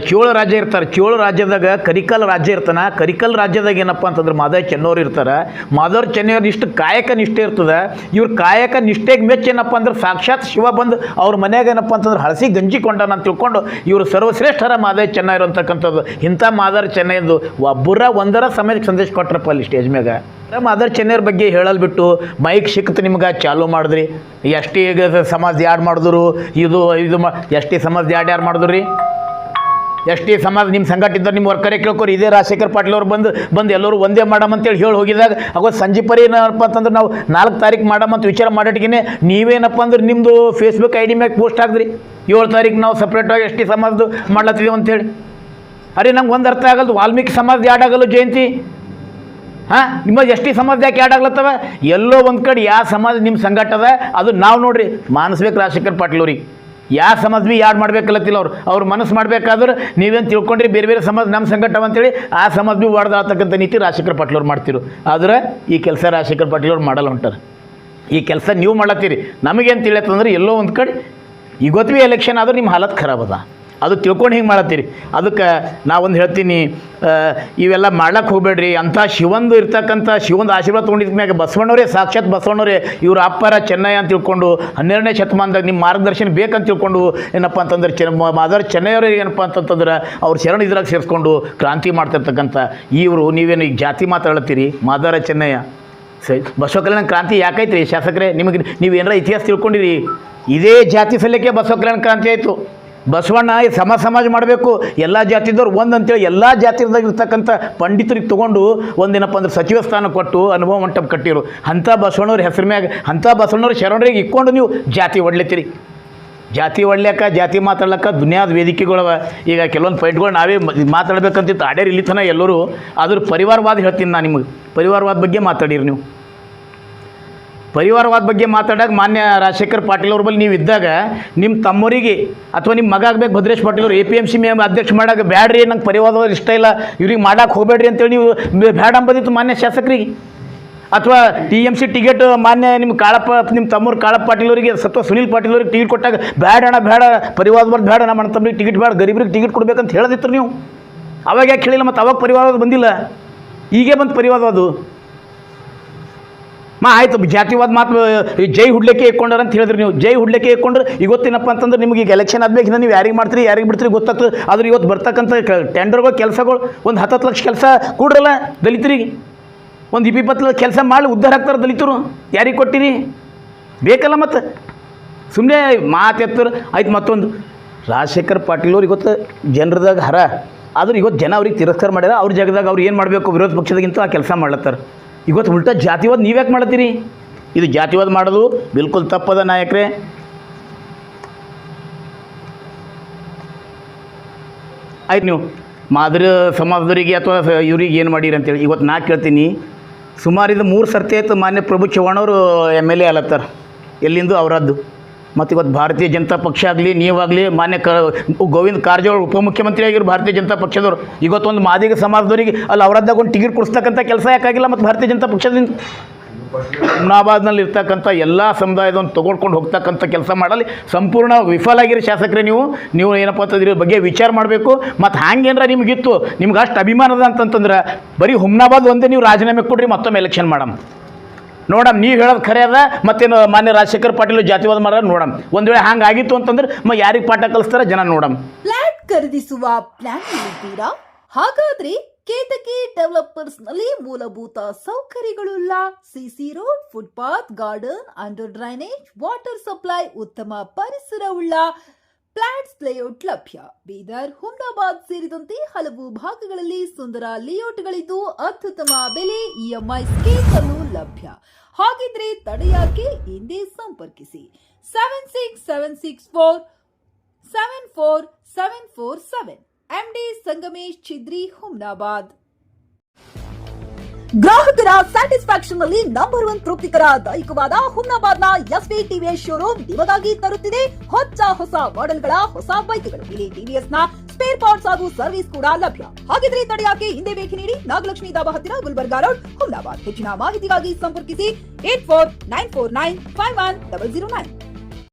[SPEAKER 1] ಚೋಳ ರಾಜ್ಯ ಇರ್ತಾರೆ, ಚೋಳ ರಾಜ್ಯದಾಗ ಕರಿಕಾಲ್ ರಾಜ್ಯ ಇರ್ತಾನೆ. ಕರಿಕಾಲ್ ರಾಜ್ಯದಾಗ ಏನಪ್ಪ ಅಂತಂದ್ರೆ ಮಾದಾರ ಚೆನ್ನವ್ರು ಇರ್ತಾರೆ. ಮಾದಾರ ಚೆನ್ನವ್ರು ಇಷ್ಟು ಕಾಯಕ ನಿಷ್ಠೆ ಇರ್ತದೆ. ಇವ್ರ ಕಾಯಕ ನಿಷ್ಠೆಗೆ ಮೆಚ್ಚ ಏನಪ್ಪ ಅಂದ್ರೆ ಸಾಕ್ಷಾತ್ ಶಿವ ಬಂದು ಅವ್ರ ಮನ್ಯಾಗ ಏನಪ್ಪ ಅಂತಂದ್ರೆ ಹಳಸಿ ಗಂಜಿ ಕೊಂಡನ ಅಂತ ತಿಳ್ಕೊಂಡು ಇವರು ಸರ್ವಶ್ರೇಷ್ಠರ ಮಾದಾರ ಚೆನ್ನಯ್ಯರು ಅಂತಕ್ಕಂಥದ್ದು. ಇಂಥ ಮಾದಾರ ಚೆನ್ನಯ್ಯದು ಒಂದರ ಸಮಯಕ್ಕೆ ಸಂದೇಶ ಕೊಟ್ರಪ್ಪ ಅಲ್ಲಿ ಸ್ಟೇಜ್ ಮ್ಯಾಗ. ಮಾದಾರ ಚೆನ್ನಯ್ಯರ ಬಗ್ಗೆ ಹೇಳಲ್ ಬಿಟ್ಟು ಮೈಕ್ ಸಿಕ್ತು ನಿಮ್ಗೆ ಚಾಲೂ ಮಾಡಿದ್ರಿ. ಎಸ್ ಟಿ ಸಮಾಜ ಯಾರು ಮಾಡಿದ್ರು, ಇದು ಎಸ್ ಟಿ ಸಮಾಜ ಯಾರು ಮಾಡಿದ್ರು ರೀ? ಎಸ್ ಟಿ ಸಮಾಜ ನಿಮ್ಮ ಸಂಘಟ ಇದ್ದರೆ ನಿಮ್ಮ ವರ್ಕರೇ ಕೇಳ್ಕೊರಿ. ಇದೇ ರಾಜಶೇಖರ್ ಪಾಟೀಲ್ ಅವ್ರು ಬಂದು ಎಲ್ಲರೂ ಒಂದೇ ಮಾಡಮಂತೇಳಿ ಹೇಳಿ ಹೋಗಿದಾಗ ಅವಾಗ ಸಂಜೆ ಪರಿ ಏನಪ್ಪ ಅಂತಂದ್ರೆ ನಾವು 4 ತಾರೀಕು ಮಾಡಮಂತ ವಿಚಾರ ಮಾಡಿಟ್ಗಿನೇ ನೀವೇನಪ್ಪ ಅಂದ್ರೆ ನಿಮ್ಮದು ಫೇಸ್ಬುಕ್ ID ಮ್ಯಾಗ ಪೋಸ್ಟ್ ಹಾಕಿದ್ರಿ 7 ತಾರೀಕು ನಾವು ಸಪ್ರೇಟಾಗಿ ಎಸ್ ಟಿ ಸಮಾಜದ್ದು ಮಾಡ್ಲತ್ತಿದ್ದೀವಿ ಅಂತೇಳಿ. ಅರೆ ನಮ್ಗೆ ಒಂದು ಅರ್ಥ ಆಗಲ್ದು, ವಾಲ್ಮೀಕಿ ಸಮಾಜ ಯಾಡಾಗಲ್ಲ ಜಯಂತಿ. ನಿಮ್ಮ ಎಸ್ ಟಿ ಸಮಾಜ ಯಾಕೆ ಯಾಡಾಗ್ಲತ್ತವ? ಎಲ್ಲೋ ಒಂದು ಕಡೆ ಯಾವ ಸಮಾಜ ನಿಮ್ಮ ಸಂಘಟ ಅದ ಅದು ನಾವು ನೋಡ್ರಿ ಮಾನಿಸ್ಬೇಕು ರಾಜಶೇಖರ್ ಪಾಟೀಲ್ ಅವ್ರಿಗೆ. ಯಾವ ಸಮಾಜ ಭೀ ಯಾಡ್ ಮಾಡ್ಬೇಕಲ್ಲತ್ತಿಲ್ಲ ಅವ್ರು ಮನಸ್ಸು ಮಾಡ್ಬೇಕಾದ್ರೆ ನೀವೇನು ತಿಳ್ಕೊಂಡ್ರಿ ಬೇರೆ ಸಮಾಜ ನಮ್ಮ ಸಂಘಟ ಅಂತೇಳಿ ಆ ಸಮಾಜ ಭೀ ಹೊಡೆದಾಗ್ತಕ್ಕಂಥ ನೀತಿ ರಾಜಶೇಖರ್ ಪಾಟೀಲ್ ಅವ್ರು ಮಾಡ್ತಿರು. ಆದ್ರೆ ಈ ಕೆಲಸ ರಾಜಶೇಖರ್ ಪಾಟೀಲ್ ಅವ್ರು ಮಾಡಲ್ಲ ಹೊಂಟಾರೆ. ಈ ಕೆಲಸ ನೀವು ಮಾಡತ್ತೀರಿ. ನಮಗೇನು ತಿಳಿಯತ್ತಂದ್ರೆ ಎಲ್ಲೋ ಒಂದು ಕಡೆ ಇವತ್ತು ಭೀ ಎಲೆಕ್ಷನ್ ಆದ್ರೆ ನಿಮ್ಮ ಹಾಲತ್ ಖರಾಬ್ ಅದ, ಅದು ತಿಳ್ಕೊಂಡು ಹಿಂಗೆ ಮಾಡತ್ತೀರಿ. ಅದಕ್ಕೆ ನಾವೊಂದು ಹೇಳ್ತೀನಿ, ಇವೆಲ್ಲ ಮಾಡ್ಲಕ್ಕೆ ಹೋಗಬೇಡ್ರಿ. ಅಂಥ ಶಿವಂದು ಇರ್ತಕ್ಕಂಥ ಶಿವಂದು ಆಶೀರ್ವಾದ ತೊಗೊಂಡಿದ್ದ ಮ್ಯಾಗ ಬಸವಣ್ಣವರೇ ಸಾಕ್ಷಾತ್ ಬಸವಣ್ಣವರೇ ಇವ್ರ ಅಪ್ಪರ ಚೆನ್ನಯ್ಯ ಅಂತ ತಿಳ್ಕೊಂಡು 12ನೇ ಶತಮಾನದಾಗ ನಿಮ್ಮ ಮಾರ್ಗದರ್ಶನ ಬೇಕಂತ ತಿಳ್ಕೊಂಡು ಏನಪ್ಪ ಅಂತಂದ್ರೆ ಮಾದಾರ ಚೆನ್ನಯ್ಯವ್ರಿಗೆ ಏನಪ್ಪ ಅಂತಂತಂದ್ರೆ ಅವ್ರು ಶರಣ ಇದ್ರಾಗ ಸೇರಿಸ್ಕೊಂಡು ಕ್ರಾಂತಿ ಮಾಡ್ತಿರ್ತಕ್ಕಂಥ ಇವರು ನೀವೇನು ಈಗ ಜಾತಿ ಮಾತಾಡ್ತೀರಿ. ಮಾದಾರ ಚೆನ್ನಯ್ಯ ಸರಿ ಬಸವ ಕಲ್ಯಾಣ ಕ್ರಾಂತಿ ಯಾಕೈತ್ರಿ ಶಾಸಕರೇ? ನಿಮಗೆ ನೀವು ಏನಾರ ಇತಿಹಾಸ ತಿಳ್ಕೊಂಡಿರಿ. ಇದೇ ಜಾತಿ ಸಲ್ಯಕ್ಕೆ ಬಸವ ಕಲ್ಯಾಣ ಕ್ರಾಂತಿ ಆಯಿತು. ಬಸವಣ್ಣ ಸಮಾಜ ಮಾಡಬೇಕು, ಎಲ್ಲ ಜಾತಿದವ್ರು ಒಂದಂತೇಳಿ ಎಲ್ಲ ಜಾತಿದಾಗ ಇರ್ತಕ್ಕಂಥ ಪಂಡಿತರಿಗೆ ತೊಗೊಂಡು ಒಂದೇನಪ್ಪ ಅಂದ್ರೆ ಸಚಿವ ಸ್ಥಾನ ಕೊಟ್ಟು ಅನುಭವ ಮಂಟಪ ಕಟ್ಟಿರು. ಅಂಥ ಬಸವಣ್ಣವ್ರ ಹೆಸರು ಮ್ಯಾಗ ಅಂಥ ಬಸವಣ್ಣವ್ರ ಶರಣರಿಗೆ ಇಕ್ಕೊಂಡು ನೀವು ಜಾತಿ ಒಡ್ಲೆತ್ತೀರಿ. ಜಾತಿ ಒಡ್ಲ್ಯಾಕ ಜಾತಿ ಮಾತಾಡ್ಲಕ್ಕ ದುನಿಯಾದ ವೇದಿಕೆಗಳವ. ಈಗ ಕೆಲವೊಂದು ಪಾಯಿಂಟ್ಗಳು ನಾವೇ ಮಾತಾಡ್ಬೇಕಂತಿತ್ತು ಆಡ್ಯಾರ ಇಲ್ಲಿ ತನಕ ಎಲ್ಲರೂ. ಅದ್ರ ಪರಿವಾರವಾದ ಹೇಳ್ತೀನಿ ನಾನು ನಿಮಗೆ. ಪರಿವಾರವಾದ ಬಗ್ಗೆ ಮಾತಾಡಿರಿ ನೀವು. ಪರಿವಾರವಾದ ಬಗ್ಗೆ ಮಾತಾಡಾಗ ಮಾನ್ಯ ರಾಜಶೇಖರ್ ಪಾಟೀಲ್ ಅವ್ರ ಬಳಿ ನೀವು ಇದ್ದಾಗ ನಿಮ್ಮ ತಮ್ಮವರಿಗೆ ಅಥವಾ ನಿಮ್ಮ ಮಗ ಆಗಬೇಕು ಭದ್ರೇಶ್ ಪಾಟೀಲ್ ಅವರು APMC ಅಧ್ಯಕ್ಷ ಮಾಡಾಗ ಬ್ಯಾಡ್ರಿ ನಂಗೆ ಪರಿವಾರದವ್ರು ಇಷ್ಟ ಇಲ್ಲ ಇವ್ರಿಗೆ ಮಾಡಕ್ಕೆ ಹೋಗಬೇಡ್ರಿ ಅಂತೇಳಿ ನೀವು ಬ್ಯಾಡ ಅಂಬೋದಿತ್ತು ಮಾನ್ಯ ಶಾಸಕರಿಗೆ. ಅಥವಾ TMC ಟಿಕೆಟ್ ಮಾನ್ಯ ನಿಮ್ಮ ಕಾಳಪ್ಪ ನಿಮ್ಮ ತಮ್ಮವ್ರು ಕಾಳಪ್ಪ ಪಾಟೀಲ್ ಅವರಿಗೆ ಅಥವಾ ಸುನೀಲ್ ಪಾಟೀಲ್ ಅವ್ರಿಗೆ ಟಿಕೆಟ್ ಕೊಟ್ಟಾಗ ಬೇಡ ಪರಿವಾರದ ಬರ್ದು ಬೇಡ ನಮ್ಮ ತಮ್ಮರಿಗೆ ಟಿಕೆಟ್ ಬೇಡ ಗರೀಬ್ರಿಗೆ ಟಿಕೆಟ್ ಕೊಡ್ಬೇಕಂತ ಹೇಳದಿತ್ತು ನೀವು. ಅವಾಗ ಯಾಕೆ ಹೇಳಿಲ್ಲ? ಮತ್ತು ಅವಾಗ ಪರಿವಾರವಾದ ಬಂದಿಲ್ಲ, ಈಗೇ ಬಂತು ಪರಿವಾರವಾದು. ಆಯಿತು ಜಾತಿವಾದ ಮಾತು ಜೈ ಹುಡ್ಲಿಕ್ಕೆ ಇಟ್ಕೊಂಡ್ರ ಅಂತ ಹೇಳಿದ್ರಿ ನೀವು. ಜೈ ಹುಡ್ಲಿಕ್ಕೆ ಇಟ್ಕೊಂಡ್ರೆ ಇವತ್ತೇನಪ್ಪ ಅಂತಂದ್ರೆ ನಿಮಗೆ ಈಗ ಎಲೆಕ್ಷನ್ ಆದ್ಮೇಲೆ ನೀವು ಯಾರಿಗೆ ಮಾಡ್ತೀರಿ ಯಾರಿಗೆ ಬಿಡ್ತೀರಿ ಗೊತ್ತಾಗ್ತದೆ. ಆದ್ರೆ ಇವತ್ತು ಬರ್ತಕ್ಕಂಥ ಟೆಂಡರ್ಗಳು ಕೆಲಸಗಳು ಒಂದು 10 ಲಕ್ಷ ಕೆಲಸ ಕೂಡ್ರಲ್ಲ ದಲಿತರಿಗೆ. ಒಂದು 20 ಲಕ್ಷ ಕೆಲಸ ಮಾಡಿ ಉದ್ಧಾರ ಆಗ್ತಾರೆ ದಲಿತರು. ಯಾರಿಗೆ ಕೊಟ್ಟಿರಿ? ಬೇಕಲ್ಲ ಮತ್ತು ಸುಮ್ಮನೆ ಮಾತೆತ್ತರು ಆಯ್ತು. ಮತ್ತೊಂದು ರಾಜಶೇಖರ್ ಪಾಟೀಲ್ ಅವ್ರಿಗೆ ಗೊತ್ತು ಜನರದಾಗ ಹರ ಆದ್ರೆ ಇವತ್ತು ಜನ ಅವ್ರಿಗೆ ತಿರಸ್ಕಾರ ಮಾಡ್ಯಾರ. ಅವ್ರ ಜಾಗದಾಗ ಅವ್ರು ಏನು ಮಾಡಬೇಕು, ವಿರೋಧ ಪಕ್ಷದಾಗಿಂತ ಆ ಕೆಲಸ ಮಾಡ್ಲತ್ತಾರ. ಇವತ್ತು ಉಲ್ಟಾ ಜಾತಿವಾದ ನೀವ್ಯಾಕೆ ಮಾಡ್ತೀರಿ? ಇದು ಜಾತಿವಾದ ಮಾಡೋದು ಬಿಲ್ಕುಲ್ ತಪ್ಪದ ನಾಯಕರೇ. ಆಯ್ತು, ನೀವು ಮಾದರಿ ಸಮಾಜದವರಿಗೆ ಅಥವಾ ಇವ್ರಿಗೆ ಏನು ಮಾಡೀರಿ ಅಂತೇಳಿ ಇವತ್ತು ನಾ ಕೇಳ್ತೀನಿ. ಸುಮಾರು ಇದು 3 ಸರ್ತಿ ಆಯ್ತು ಮಾನ್ಯ ಪ್ರಭು ಚವ್ಹಾಣ್ ಅವರು MLA ಆಲತ್ತಾರ. ಎಲ್ಲಿಂದು ಅವರದ್ದು. ಮತ್ತು ಇವತ್ತು ಭಾರತೀಯ ಜನತಾ ಪಕ್ಷ ಆಗಲಿ, ನೀವಾಗಲಿ, ಮಾನ್ಯ ಗೋವಿಂದ ಕಾರಜೋಳ ಉಪಮುಖ್ಯಮಂತ್ರಿ ಆಗಿರೋ ಭಾರತೀಯ ಜನತಾ ಪಕ್ಷದವರು ಇವತ್ತೊಂದು ಮಾದಿಗ ಸಮಾಜದವರಿಗೆ ಅಲ್ಲಿ ಅವರದ್ದಾಗ ಒಂದು ಟಿಕೆಟ್ ಕೊಡಿಸ್ತಕ್ಕಂಥ ಕೆಲಸ ಯಾಕಾಗಿಲ್ಲ? ಮತ್ತು ಭಾರತೀಯ ಜನತಾ ಪಕ್ಷದಿಂದ ಹುಮ್ನಾಬಾದ್ನಲ್ಲಿ ಇರ್ತಕ್ಕಂಥ ಎಲ್ಲ ಸಮುದಾಯದವನ್ನು ತೊಗೊಳ್ಕೊಂಡು ಹೋಗ್ತಕ್ಕಂಥ ಕೆಲಸ ಮಾಡಲಿ ಸಂಪೂರ್ಣ ವಿಫಲ ಆಗಿರೋ ಶಾಸಕರೇ ನೀವು ಏನಪ್ಪ ಅಂತಂದ್ರೆ ಇದ್ರ ಬಗ್ಗೆ ವಿಚಾರ ಮಾಡಬೇಕು. ಮತ್ತು ಹಂಗೇನಾರ ನಿಮಗಿತ್ತು, ನಿಮ್ಗೆ ಅಷ್ಟು ಅಭಿಮಾನದ ಅಂತಂತಂದ್ರೆ ಬರೀ ಹುಮ್ನಾಬಾದ್ ಒಂದೇ ನೀವು ರಾಜೀನಾಮೆ ಕೊಡ್ರಿ, ಮತ್ತೊಮ್ಮೆ ಎಲೆಕ್ಷನ್ ಮಾಡಮ್ ನೋಡಮ್. ನೀವು ಹೇಳೋದು ಖರೆ ಅದ. ಮತ್ತೇನು ಮಾನ್ಯ ರಾಜಶೇಖರ್ ಪಾಟೀಲ್ ಜಾತಿವಾದ ಮಾಡೋದು ನೋಡಮ್. ಒಂದು ವೇಳೆ ಹಂಗಾಗಿತ್ತು ಅಂತಂದ್ರೆ ಯಾರಿಗೆ ಪಾಠ ಕಲಿಸ್ತಾರ ಜನ ನೋಡಮ್.
[SPEAKER 5] ಫ್ಲಾಟ್ ಖರೀದಿಸುವ ಪ್ಲಾನ್ ಇದ್ದೀರಾ? ಹಾಗಾದ್ರೆ ಕೇತಕಿ ಡೆವಲಪರ್ಸ್ ನಲ್ಲಿ ಮೂಲಭೂತ ಸೌಕರ್ಯಗಳುಳ್ಳ CC road, footpath, garden, under drainage, water supply, ಉತ್ತಮ ಪರಿಸರವುಳ್ಳ ಫ್ಲಾಟ್ಸ್ ಲೇಔಟ್ ಲಭ್ಯ. ಬೀದರ್, ಹುಮ್ನಾಬಾದ್ ಸೇರಿದಂತೆ ಹಲವು ಭಾಗಗಳಲ್ಲಿ ಸುಂದರ ಲೇಔಟ್ಗಳಿದ್ದು ಅತ್ಯುತ್ತಮ ಬೆಲೆ, EMI ಸ್ಕೀಮ್ ಅನ್ನು ಲಭ್ಯ. ಹಾಗಿದ್ರೆ ತಡೆಯಾಕೆ? ಹಿಂದೆ ಸಂಪರ್ಕಿಸಿ 7676474747 MD ಸಂಗಮೇಶ್ ಚಿದ್ರಿ, ಹುಮ್ನಾಬಾದ್. ಗ್ರಾಹಕರ ಸ್ಯಾಟಿಸ್ಫ್ಯಾಕ್ಷನ್ ನಲ್ಲಿ ನಂಬರ್ 1 ತೃಪ್ತಿಕರದಾಯಕವಾದ ಹುಮ್ನಾಬಾದ್ನ SV TVS ಶೋರೂಮ್ ನಿಮಗಾಗಿ ತರುತ್ತಿದೆ ಹೊಸ ಮಾಡೆಲ್ಗಳ ಹೊಸ ಬೈಕ್ಗಳು. ಇಲ್ಲಿ TVS ನ ಸ್ಪೇರ್ ಪಾರ್ಟ್ಸ್ ಹಾಗೂ ಸರ್ವಿಸ್ ಕೂಡ ಲಭ್ಯ. ಹಾಗಿದ್ರೆ ತಡೆಯಾಕೆ? ಹಿಂದೆ ಭೇಟಿ ನೀಡಿ. ನಾಗಲಕ್ಷ್ಮಿ ದಾಬಾ ಹತ್ತಿರ, ಗುಲ್ಬರ್ಗಾ ರೋಡ್, ಹುಮ್ನಾಬಾದ್. ಹೆಚ್ಚಿನ ಮಾಹಿತಿಗಾಗಿ ಸಂಪರ್ಕಿಸಿ 8494951009.